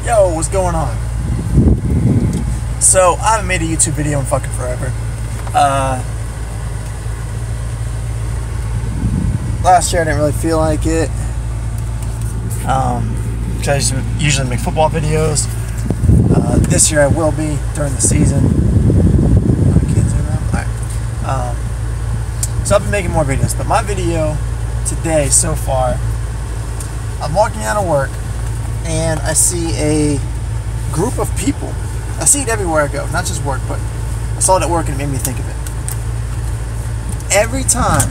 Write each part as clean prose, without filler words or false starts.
Yo, what's going on? So, I haven't made a YouTube video in fucking forever. Last year I didn't really feel like it. Because I usually make football videos. This year I will be during the season. Alright. So I've been making more videos, but my video today so far, I'm walking out of work and I see a group of people. I see it everywhere I go, not just work, but I saw it at work and it made me think of it. Every time,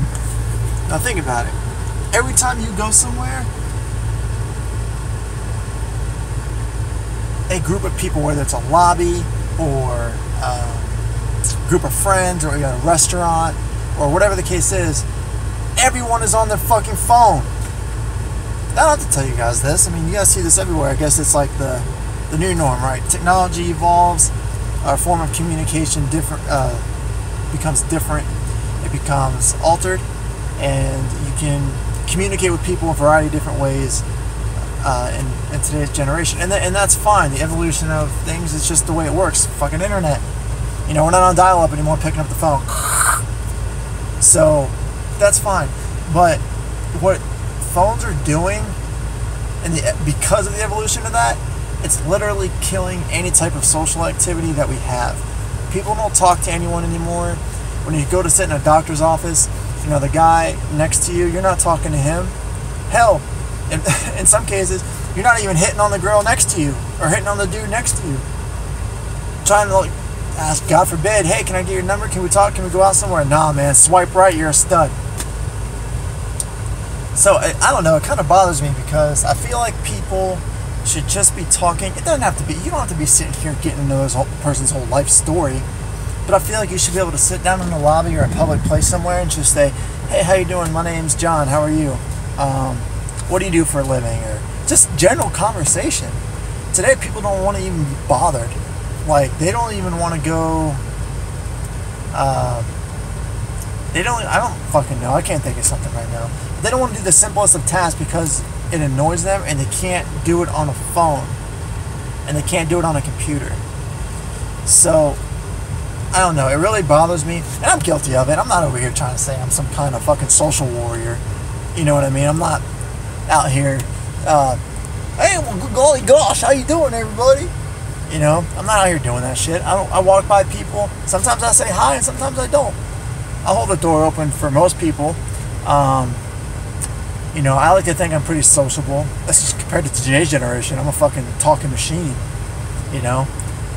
now think about it, every time you go somewhere, a group of people, whether it's a lobby or a group of friends or a restaurant or whatever the case is, everyone is on their fucking phone. I don't have to tell you guys this. I mean, you guys see this everywhere. I guess it's like the new norm, right? Technology evolves, our form of communication becomes different. It becomes altered, and you can communicate with people in a variety of different ways in today's generation. And that's fine. The evolution of things is just the way it works. Fucking internet. You know, we're not on dial-up anymore picking up the phone. So, that's fine. But what phones are doing, and because of the evolution of that, it's literally killing any type of social activity that we have. People don't talk to anyone anymore. When you go to sit in a doctor's office, you know, the guy next to you, you're not talking to him. Hell, in some cases, you're not even hitting on the girl next to you or hitting on the dude next to you. Trying to ask, God forbid, hey, can I get your number? Can we talk? Can we go out somewhere? Nah, man, swipe right, you're a stud. So, I don't know, it kind of bothers me because I feel like people should just be talking. It doesn't have to be, you don't have to be sitting here getting to know this person's whole life story, but I feel like you should be able to sit down in a lobby or a public place somewhere and just say, hey, how you doing? My name's John, how are you? What do you do for a living? Or just general conversation. Today, people don't want to even be bothered. Like, they don't even want to go, I don't fucking know, I can't think of something right now. They don't want to do the simplest of tasks because it annoys them and they can't do it on a phone and they can't do it on a computer. So, I don't know, it really bothers me, and I'm guilty of it. I'm not over here trying to say I'm some kind of fucking social warrior. You know what I mean? I'm not out here, hey, well, golly gosh, how you doing, everybody? You know, I'm not out here doing that shit. I walk by people. Sometimes I say hi and sometimes I don't. I hold the door open for most people. You know, I like to think I'm pretty sociable. That's just compared to today's generation. I'm a fucking talking machine, you know.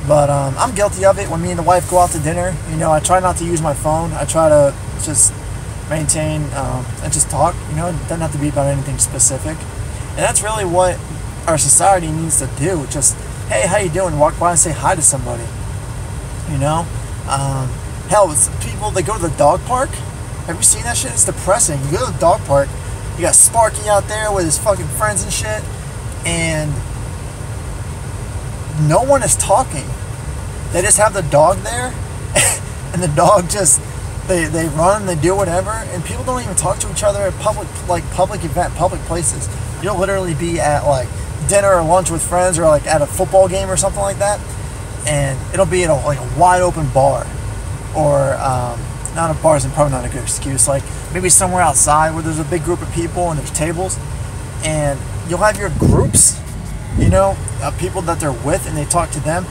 But I'm guilty of it. When me and the wife go out to dinner, you know, I try not to use my phone. I try to just maintain and just talk. You know, it doesn't have to be about anything specific. And that's really what our society needs to do. Just, hey, how you doing? Walk by and say hi to somebody. You know? Hell, it's people, they go to the dog park. Have you seen that shit? It's depressing. You go to the dog park, you got Sparky out there with his fucking friends and shit, and no one is talking. They just have the dog there, and the dog just, they run, they do whatever, and people don't even talk to each other at public event, public places. You'll literally be at like dinner or lunch with friends or like at a football game or something like that, and it'll be at a wide open bar, or not a bar is probably not a good excuse, like maybe somewhere outside where there's a big group of people and there's tables, and you'll have your groups, you know, people that they're with, and they talk to them.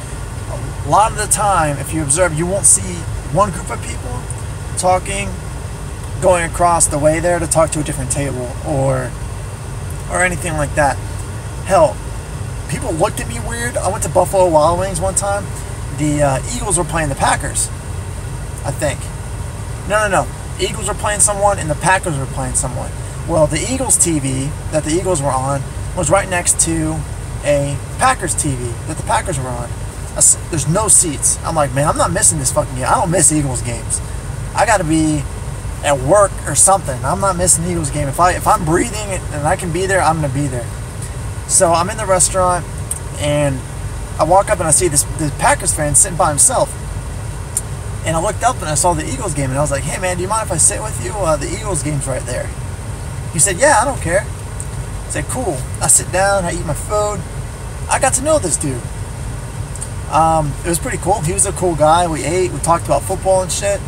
A lot of the time, if you observe, you won't see one group of people talking, going across the way there to talk to a different table or anything like that. Hell, people looked at me weird. I went to Buffalo Wild Wings one time. The Eagles were playing the Packers, I think. No. The Eagles were playing someone and the Packers were playing someone. Well, the Eagles TV that the Eagles were on was right next to a Packers TV that the Packers were on. There's no seats. I'm like, man, I'm not missing this fucking game. I don't miss Eagles games. I got to be at work or something. I'm not missing the Eagles game. If I'm breathing and I can be there, I'm going to be there. So I'm in the restaurant and I walk up and I see this Packers fan sitting by himself. And I looked up and I saw the Eagles game, and I was like, hey man, do you mind if I sit with you? The Eagles game's right there. He said, yeah, I don't care. I said, cool. I sit down, I eat my food, I got to know this dude. It was pretty cool. He was a cool guy. We ate. We talked about football and shit.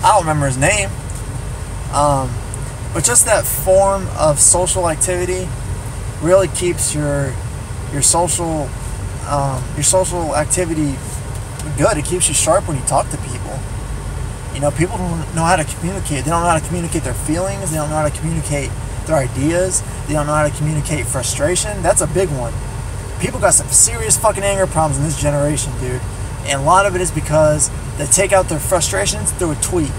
I don't remember his name. But just that form of social activity really keeps your social activity good. It keeps you sharp when you talk to people. You know, people don't know how to communicate. They don't know how to communicate their feelings. They don't know how to communicate their ideas. They don't know how to communicate frustration. That's a big one. People got some serious fucking anger problems in this generation, dude. And a lot of it is because they take out their frustrations through a tweet.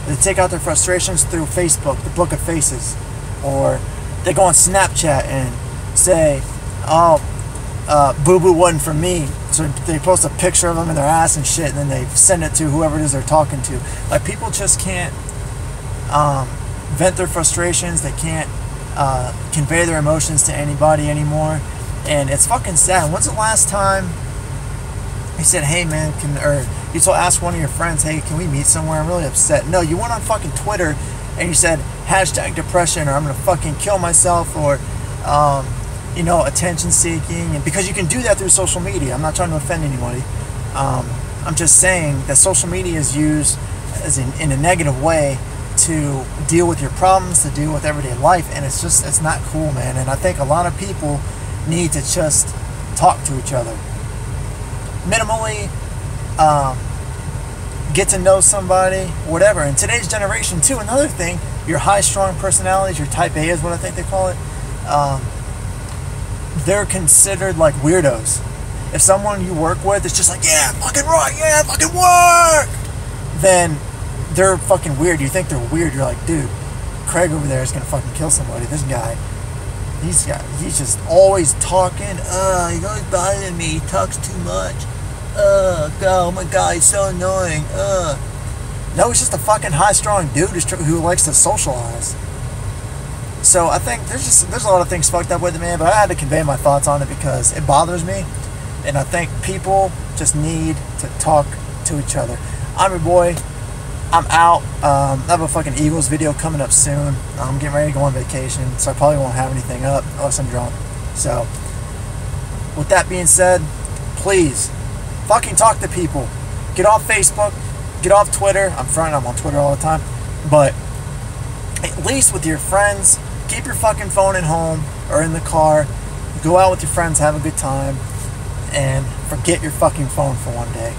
They take out their frustrations through Facebook, the Book of Faces. Or they go on Snapchat and say, oh, boo-boo wasn't for me. So they post a picture of them in their ass and shit, and then they send it to whoever it is they're talking to. Like, people just can't vent their frustrations. They can't convey their emotions to anybody anymore. And it's fucking sad. When's the last time you said, hey man, or you asked one of your friends, hey, can we meet somewhere? I'm really upset. No, you went on fucking Twitter and you said hashtag depression, or I'm gonna fucking kill myself, or you know, attention seeking. And because you can do that through social media. I'm not trying to offend anybody. I'm just saying that social media is used as in a negative way to deal with your problems, to deal with everyday life, and it's not cool, man. And I think a lot of people need to just talk to each other minimally, get to know somebody, whatever. In today's generation too, another thing, your high strung personalities, your type A is what I think they call it, they're considered like weirdos. If someone you work with is just like, yeah, fucking right, yeah, fucking work, then they're fucking weird. You think they're weird, you're like, dude, Craig over there is gonna fucking kill somebody. This guy, he's just always talking. He goes bothering me. He talks too much. God, oh my God, he's so annoying. No, he's just a fucking high-strung dude who likes to socialize. So I think there's a lot of things fucked up with it, man. But I had to convey my thoughts on it because it bothers me, and I think people just need to talk to each other. I'm your boy. I'm out. I have a fucking Eagles video coming up soon. I'm getting ready to go on vacation, so I probably won't have anything up unless I'm drunk. So, with that being said, please, fucking talk to people. Get off Facebook. Get off Twitter. I'm on Twitter all the time. But, at least with your friends, keep your fucking phone at home or in the car. Go out with your friends, have a good time, and forget your fucking phone for one day.